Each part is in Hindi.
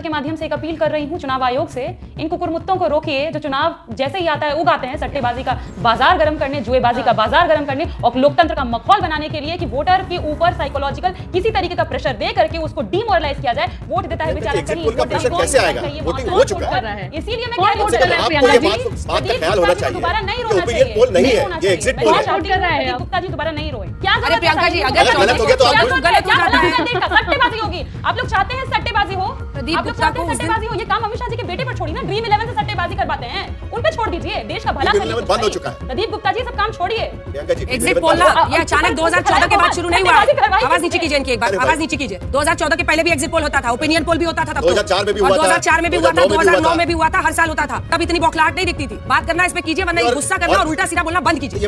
चैनल के माध्यम से एक अपील कर रही हूं चुनाव आयोग से, इन कुकुरमुत्तों को रोकिए जो चुनाव जैसे ही आता है उगाते हैं सट्टेबाजी का बाजार गर्म करने, जुएबाजी का बाजार गर्म करने और लोकतंत्र का माहौल बनाने के लिए कि वोटर के ऊपर साइकोलॉजिकल किसी तरीके का प्रेशर दे करके उसको डिमोरलाइज किया जाए। वोट देता है बेचारा कहीं इसीलिए मैं कह रही हूं दोबारा नहीं रोना चाहिए। गुप्ता जी दोबारा नहीं रोए। क्या प्रियंका जी अगर गलत हो गया तो सट्टेबाजी होगी। आप लोग चाहते हैं सट्टेबाजी हो, आप लोग चाहते हैं सट्टेबाजी हो। ये काम अमित शाह जी के बेटे पर छोड़िए ना, ड्रीम 11 से सट्टेबाजी करवाते हैं, उन पे छोड़ दीजिए। देश का भला करिए। बंद हो चुका है। प्रदीप गुप्ता जी सब काम छोड़िए। एग्जिट पोल ना ये अचानक 2014 के बाद शुरू नहीं हुआ। आवाज नीचे कीजिए इनकी एक बार, आवाज नीचे कीजिए। 2014 के पहले भी एग्जिट पोल होता था, ओपिनियन पोल भी होता था, 2004 में भी हुआ था, 2004 में भी हुआ था, 2009 में भी हुआ था, हर साल होता था। तब इतनी बौखलाहट नहीं दिखती थी। बात करना इस पे कीजिए, वरना गुस्सा करना और उल्टा सीधा बोलना बंद कीजिए।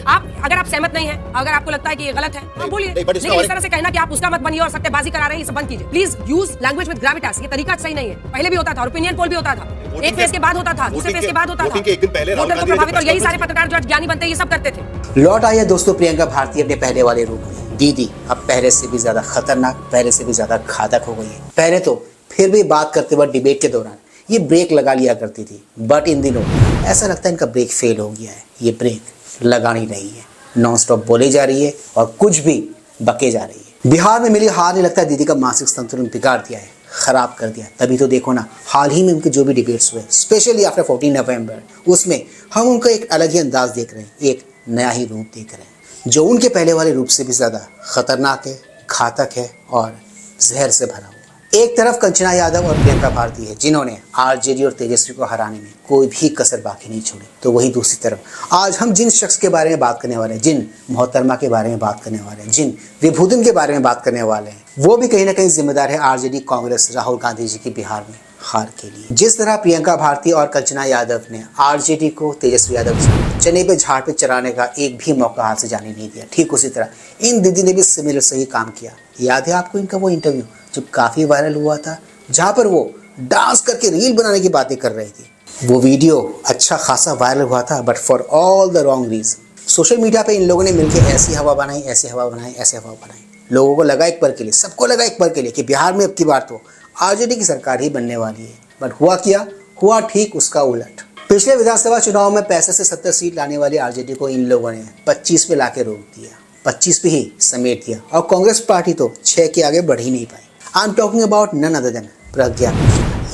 आप अगर आप सहमत नहीं है, अगर आपको लगता है कि ये गलत है तो बोलिए, लेकिन इस तरह से कहना कि आप उसका मत बनिए और सट्टेबाजी करा रहे हैं, इसे बंद कीजिए please. Use language with Gravitas, ये तरीका सही नहीं है। पहले भी होता था, ओपिनियन पोल भी होता था, एक फेज के बाद होता था, दूसरे फेज के बाद होता था, वोटर को प्रभावित, और यही सारे पत्रकार जो आज ज्ञानी बनते हैं ये सब करते थे। लौट आई है दोस्तों प्रियंका भारती अपने पहले वाले रूप में। दीदी अब पहले से भी ज्यादा खतरनाक, पहले से भी ज्यादा घातक हो गई है। पहले तो फिर भी बात करते वक्त डिबेट के दौरान ये ब्रेक लगा लिया करती थी, बट इन दिनों ऐसा लगता है इनका ब्रेक फेल हो गया है। ये ब्रेक लगानी नहीं है, नॉन स्टॉप बोले जा रही है और कुछ भी बके जा रही है। बिहार में मिली हार ने लगता है दीदी का मानसिक संतुलन बिगाड़ दिया है, खराब कर दिया। तभी तो देखो ना, हाल ही में उनके जो भी डिबेट्स हुए, स्पेशली आफ्टर 14 नवंबर, उसमें हम उनका एक अलग ही अंदाज देख रहे हैं, एक नया ही रूप देख रहे हैं जो उनके पहले वाले रूप से भी ज्यादा खतरनाक है, घातक है और जहर से भरा हुआ। एक तरफ कंचना यादव और प्रियंका भारती है जिन्होंने आरजेडी और तेजस्वी को हराने में कोई भी कसर बाकी नहीं छोड़ी, तो वही दूसरी तरफ आज हम जिन शख्स के बारे में बात करने वाले हैं, जिन मोहतरमा के बारे में बात करने वाले हैं, जिन विभूतिन के बारे में बात करने वाले हैं, वो भी कहीं ना कहीं जिम्मेदार है आरजेडी, कांग्रेस, राहुल गांधी जी की बिहार में हार के लिए। जिस तरह प्रियंका भारती और कंचना यादव ने आरजेडी को तेजस्वी यादव से चने पे झाड़ पे चराने का एक भी मौका हाथ से जाने नहीं दिया, ठीक उसी तरह इन दीदी ने भी सिमिलर सही काम किया। याद है आपको इनका वो इंटरव्यू जो काफी वायरल हुआ था, जहां पर वो डांस करके रील बनाने की बातें कर रही थी। वो वीडियो अच्छा खासा वायरल हुआ था, but for all the wrong reason. Social media पे इन लोगों ने मिलकर ऐसी हवा बनाई, ऐसी हवा बनाई, ऐसी हवा बनाई। लोगों को लगा एक पल के लिए, सबको लगा एक पल के लिए कि बिहार में अब की बार तो आरजेडी की सरकार ही बनने वाली है। बट हुआ क्या? हुआ ठीक उसका उलट। पिछले विधानसभा चुनाव में 65 से 70 सीट लाने वाली आरजेडी को इन लोगों ने 25 पे लाके रोक दिया, 25 पे ही समेट दिया, और कांग्रेस पार्टी तो 6 के आगे बढ़ ही नहीं पाई। I am talking about none other than Pragya.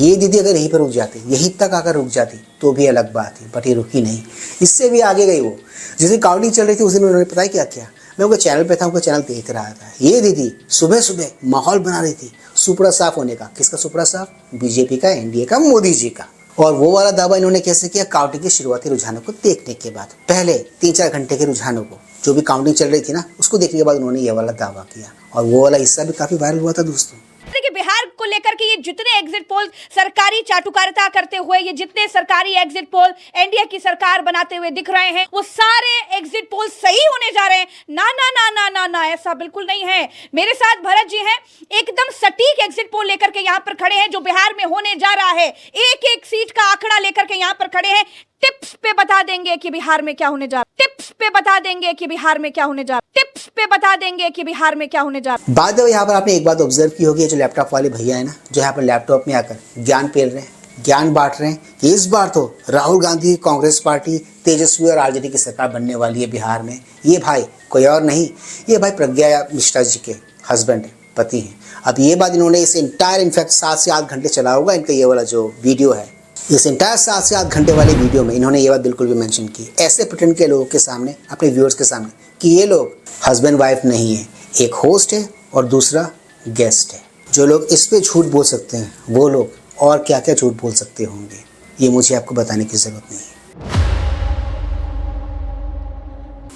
ये दीदी अगर यहीं पर रुक जाती, यहीं तक आकर रुक जाती तो भी अलग बात थी, बट ये रुकी नहीं, इससे भी आगे गई। वो जिस दिन काउंटिंग चल रही थी उस दिन उन्होंने पता है क्या किया? मैं उनके चैनल पे था, उनका चैनल देख रहा था। ये दीदी सुबह सुबह माहौल बना रही थी सुपड़ा साफ होने का। किसका सुपड़ा साफ? बीजेपी का, एनडीए का, मोदी जी का। और वो वाला दावा इन्होंने कैसे किया? काउंटिंग के शुरुआती रुझानों को देखने के बाद, पहले 3-4 घंटे के रुझानों को, जो भी काउंटिंग चल रही थी ना, उसको देखने के बाद उन्होंने ये वाला दावा किया, और वो वाला हिस्सा भी काफी वायरल हुआ था दोस्तों। कि बिहार को लेकर के ये जितने एग्जिट पोल सरकारी चाटुकारिता करते हुए, ये जितने सरकारी एग्जिट पोल एनडीए की सरकार बनाते हुए दिख रहे हैं, वो सारे एग्जिट पोल सही होने जा रहे हैं। ना ना ना ना ना ना, ऐसा बिल्कुल नहीं है। मेरे साथ भरत जी हैं, एकदम सटीक एग्जिट पोल लेकर के यहाँ पर खड़े हैं जो बिहार में होने जा रहा है। एक एक सीट का आंकड़ा लेकर के यहाँ पर खड़े हैं। टिप्स पे बता देंगे कि बिहार में क्या होने जा रहा है, टिप्स पे बता देंगे कि बिहार में क्या होने जा रहा है, टिप्स पे बता देंगे कि बिहार में क्या होने जा रहा है। बाद में यहाँ पर आपने एक बात ऑब्जर्व की होगी, जो लैपटॉप वाले भैया है ना, जो यहाँ पर लैपटॉप में आकर ज्ञान पेल रहे हैं, ज्ञान बांट रहे हैं कि इस बार तो राहुल गांधी, कांग्रेस पार्टी, तेजस्वी और आरजेडी की सरकार बनने वाली है बिहार में। ये भाई कोई और नहीं, ये भाई प्रज्ञा मिश्रा जी के हस्बैंड है, पति हैं। अब ये बात इन्होंने इस इंटायर इनफैक्ट 7 से 8 घंटे चला होगा इनका ये वाला जो वीडियो है, इस इंटायर 7 से 8 घंटे वाले वीडियो में इन्होंने ये बात बिल्कुल भी मेंशन की, ऐसे प्रिटेंड के लोगों के सामने, अपने व्यूअर्स के सामने, कि ये लोग हस्बैंड वाइफ नहीं है, एक होस्ट है और दूसरा गेस्ट है। जो लोग इस पे झूठ बोल सकते हैं, वो लोग और क्या क्या झूठ बोल सकते होंगे, ये मुझे आपको बताने की जरूरत नहीं है।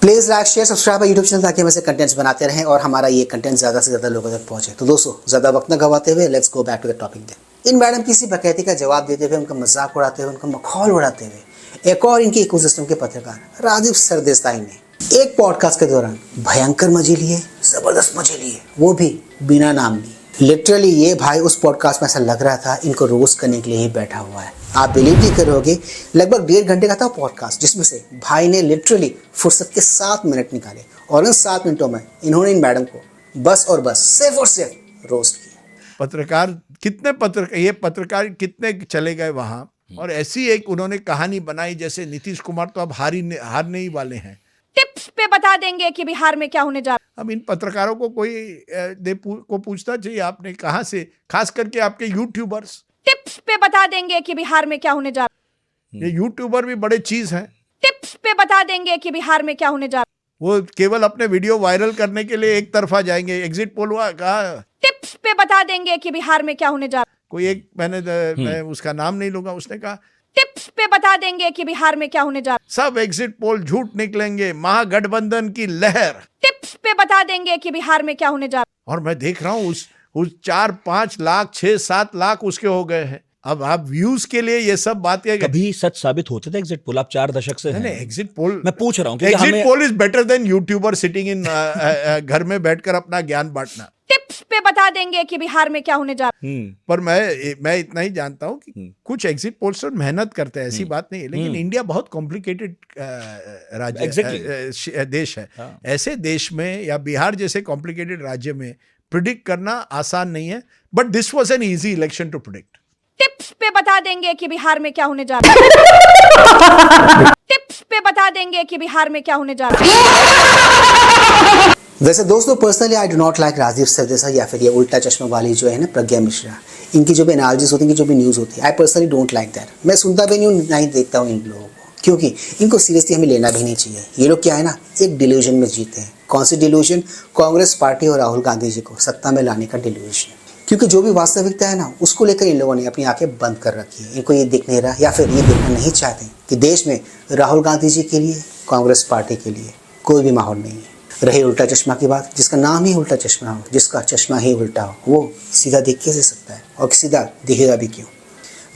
Please like, share, subscribe YouTube channel, ताकि हम ऐसे कंटेंट्स बनाते रहें और हमारा ये कंटेंट ज़्यादा से ज़्यादा लोगों तक पहुंचे। तो दोस्तों, ज़्यादा वक्त न गवाते हुए let's go back to the topic then. इन मैडम किसी बकैती का जवाब देते हुए, उनका मजाक उड़ाते हुए, उनका मखौल उड़ाते हुए, एक और इनके इकोसिस्टम के पत्रकार राजीव सरदेसाई ने एक पॉडकास्ट के दौरान भयंकर मजे लिए, जबरदस्त मजे लिए, वो भी बिना नाम लिए। लिटरली ये भाई उस पॉडकास्ट में ऐसा लग रहा था इनको रोस्ट करने के लिए ही बैठा हुआ है। आप बिलीव नहीं करोगे, लगभग 1.5 घंटे का था पॉडकास्ट, जिसमें से भाई ने लिटरली फुर्सत के 7 मिनट निकाले, और इन 7 मिनटों में इन्होंने इन मैडम को बस और बस सिर्फ और सिर्फ रोस्ट किया। ये पत्रकार कितने चले गए वहां, और ऐसी एक उन्होंने कहानी बनाई जैसे नीतीश कुमार तो अब हारने ही वाले हैं। टिप्स पे बता देंगे कि बिहार में क्या होने जा रहा है। अब इन पत्रकारों को को पूछना चाहिए, आपने कहां से, खास करके आपके यूट्यूबर्स, टिप्स पे बता देंगे कि बिहार में क्या होने जा रहा है। ये यूट्यूबर भी बड़े चीज हैं। टिप्स पे बता देंगे कि बिहार में क्या होने जा रहा है। वो केवल अपने वीडियो वायरल करने के लिए एक तरफा जाएंगे। एग्जिट पोल हुआ, कहा टिप्स पे बता देंगे कि बिहार में क्या होने जा रहा है। कोई एक, मैं उसका नाम नहीं लूंगा, उसने कहा टिप्स पे बता देंगे कि बिहार में क्या होने जा रहा है। सब एग्जिट पोल झूठ निकलेंगे, महागठबंधन की लहर। टिप्स पे बता देंगे कि बिहार में क्या होने जा रहा है। और मैं देख रहा हूँ उस 4-5 लाख 6-7 लाख उसके हो गए हैं। अब आप व्यूज के लिए ये सब बातें, कभी सच साबित होते थे एग्जिट पोल? आप 4 दशक से हैं। एग्जिट पोल मैं पूछ रहा हूँ, exit pole is better than YouTuber sitting in घर में बैठकर अपना ज्ञान बांटना। टिप्स पे बता देंगे कि बिहार में क्या होने जा रहा है। पर मैं इतना ही जानता हूं कि कुछ एग्जिट पोल्स मेहनत करते हैं, ऐसी बात नहीं है, लेकिन इंडिया बहुत कॉम्प्लिकेटेड देश है। ऐसे देश में या बिहार जैसे कॉम्प्लिकेटेड राज्य में प्रिडिक्ट करना आसान नहीं है, but this was an easy election to predict. Tips पे बता देंगे कि बिहार में क्या होने जा रहा है। टिप्स पे बता देंगे कि बिहार में क्या होने जा रहा है। वैसे दोस्तों, personally I do not like Rajiv Sardesai या फिर ये उल्टा चश्मा वाली जो है ना प्रज्ञा मिश्रा, इनकी जो भी एनालिसिस होती है, इनकी जो भी न्यूज़ होती है, I personally don't like that. मैं सुनता भी नहीं हूँ, ना ही देखता हूँ इन लोगों को, क्योंकि इनको सीरियसली हमें लेना भी नहीं चाहिए। ये लोग क्या है ना, एक डिल्यूजन में जीते हैं। कौन सी डिल्यूजन? कांग्रेस पार्टी और राहुल गांधी जी को सत्ता में लाने का डिल्यूजन। क्योंकि जो भी वास्तविकता है ना, उसको लेकर इन लोगों ने अपनी आंखें बंद कर रखी है। इनको ये दिख नहीं रहा, या फिर ये देखना नहीं चाहते कि देश में राहुल गांधी जी के लिए, कांग्रेस पार्टी के लिए कोई भी माहौल नहीं है। रही उल्टा चश्मा की बात, जिसका नाम ही उल्टा चश्मा हो, जिसका चश्मा ही उल्टा हो, वो सीधा दिख कैसे सकता है, और सीधा दिखेगा भी क्यों।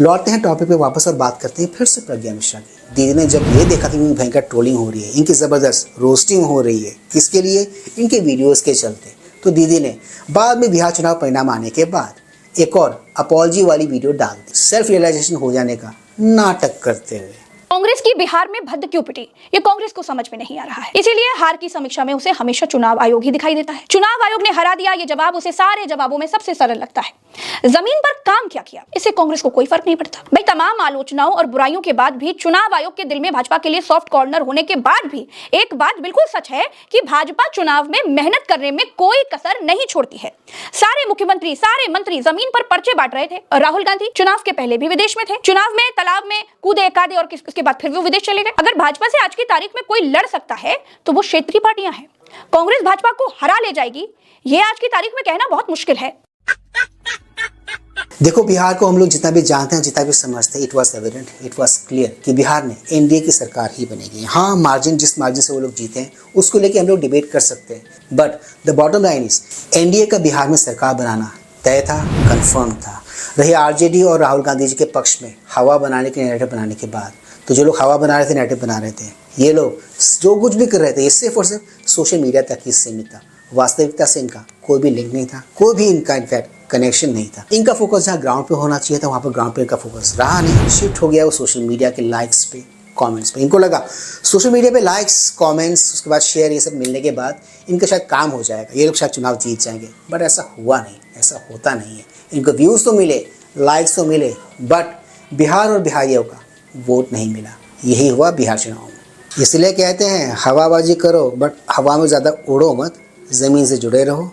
लौटते हैं टॉपिक पे वापस और बात करते हैं फिर से प्रज्ञा मिश्रा की। दीदी ने जब ये देखा कि इनकी भयंकर ट्रोलिंग हो रही है, इनकी ज़बरदस्त रोस्टिंग हो रही है, किसके लिए? इनके वीडियोज़ के चलते, तो दीदी ने बाद में बिहार चुनाव परिणाम आने के बाद एक और अपॉलजी वाली वीडियो डाल दी, सेल्फ रियलाइजेशन हो जाने का नाटक करते हुए। कांग्रेस की बिहार में भद्द क्यों पिटी, ये कांग्रेस को समझ में नहीं आ रहा है। इसीलिए हार की समीक्षा में उसे हमेशा चुनाव आयोग ही दिखाई देता है। चुनाव आयोग ने हरा दिया, ये जवाब उसे सारे जवाबों में सबसे सरल लगता है। जमीन पर काम क्या किया, इससे कांग्रेस को कोई फर्क नहीं पड़ता। भाई, तमाम आलोचनाओं और बुराइयों के बाद भी, चुनाव आयोग के दिल में भाजपा के लिए सॉफ्ट कॉर्नर होने के बाद भी, एक बात बिल्कुल सच है कि भाजपा चुनाव में मेहनत करने में कोई कसर नहीं छोड़ती है। सारे मुख्यमंत्री, सारे मंत्री जमीन पर पर्चे बांट रहे थे। राहुल गांधी चुनाव के पहले भी विदेश में थे, चुनाव में तालाब में कूदे कादे और उसके बाद फिर वो विदेश चले गए। अगर भाजपा से आज की तारीख में कोई लड़ सकता है तो वो क्षेत्रीय पार्टियां हैं। कांग्रेस भाजपा को हरा ले जाएगी, ये आज की तारीख में कहना बहुत मुश्किल है। देखो, बिहार को हम लोग जितना भी जानते हैं, जितना भी समझते हैं, it was evident, it was clear कि बिहार में एनडीए की सरकार ही बनेगी। हाँ, मार्जिन, जिस मार्जिन से वो लोग जीते हैं उसको लेके हम लोग डिबेट कर सकते हैं, but the bottom line is NDA का बिहार में सरकार बनाना तय था, कंफर्म था। रही आरजेडी और राहुल गांधी जी के पक्ष में हवा बनाने के नैरेटिव बनाने के बाद, तो जो लोग हवा बना रहे थे, नैरेटिव बना रहे थे, ये लोग जो कुछ भी कर रहे थे, ये सिर्फ और सिर्फ सोशल मीडिया तक ही सीमित था। वास्तविकता से इनका कोई भी लिंक नहीं था, कोई भी इनका इनफैक्ट कनेक्शन नहीं था। इनका फोकस जहाँ ग्राउंड पे होना चाहिए था, वहाँ पर ग्राउंड पे इनका फोकस रहा नहीं, शिफ्ट हो गया वो सोशल मीडिया के लाइक्स पे, कमेंट्स पे। इनको लगा सोशल मीडिया पे लाइक्स, कमेंट्स, उसके बाद शेयर, ये सब मिलने के बाद इनका शायद काम हो जाएगा, ये लोग शायद चुनाव जीत जाएंगे। बट ऐसा हुआ नहीं, ऐसा होता नहीं है। इनको व्यूज़ तो मिले, लाइक्स तो मिले, बट बिहार और बिहारियों का वोट नहीं मिला। यही हुआ बिहार चुनाव में। इसलिए कहते हैं हवाबाजी करो, बट हवा में ज़्यादा उड़ो मत, ज़मीन से जुड़े रहो,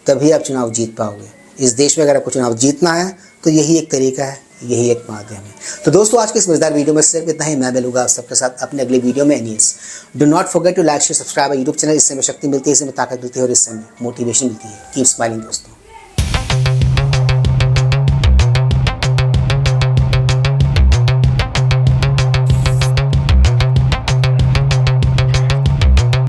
तभी आप चुनाव जीत पाओगे। इस देश में अगर आपको चुनाव जीतना है तो यही एक तरीका है, यही एक माध्यम है। तो दोस्तों, आज के इस मजेदार वीडियो में सिर्फ इतना ही। मैं मिलूंगा आप सबके साथ अपने अगले वीडियो में। Anyways, do not forget to like, share, subscribe YouTube channel. इससे हमें शक्ति मिलती है, इससे हमें ताकत मिलती है और इससे हमें मोटिवेशन मिलती है। कीप स्माइलिंग दोस्तों।